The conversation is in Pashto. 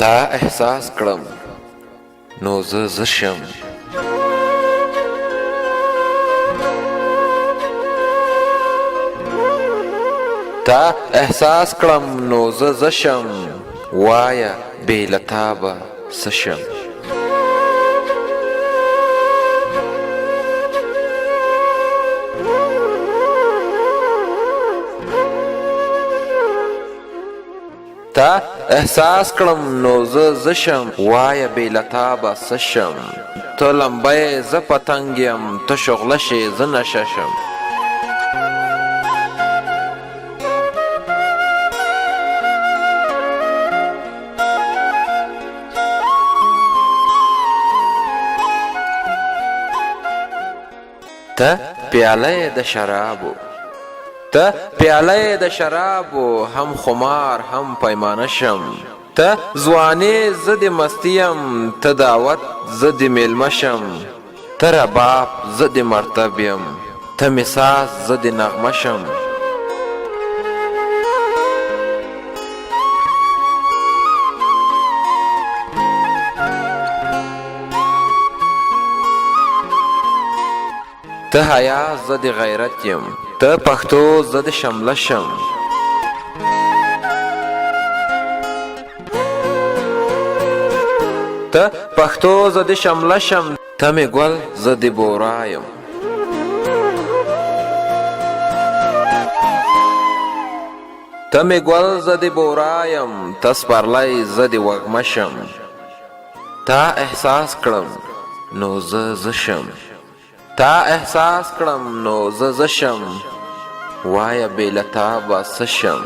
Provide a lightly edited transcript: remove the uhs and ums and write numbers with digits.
تا احساس کړم نو زه شم. تا احساس کړم نو زه شم، وایه بې له تا به څه شم. تا احساس کړم نو زه شم، وایه بې له تا به څه شم. ته لمبه یې زه پتنګ یم، ته شغله شې زه نشه شم. ته پیاله یې د شرابو، ته پیاله یې د شرابو، هم خمار هم پیمانه شم. ته ځواني زه د مستی یم، ته دعوت زه د میلمه شم. ته رباب زه د مرتب یم، ته مې ساز زه د نغمه شم. ته حیا زه د غیرت یم، ته پښتو زه د شمله شم. ته پښتو زه د شمله شم، ته مې ګل زه د بورا یم. ته مې ګل زه د بورا یم، ته سپرلی زه د وږمه شم. تا احساس کړم نو زه شم، تا احساس کړم نو زه شم، وایه بې له تا به څه شم.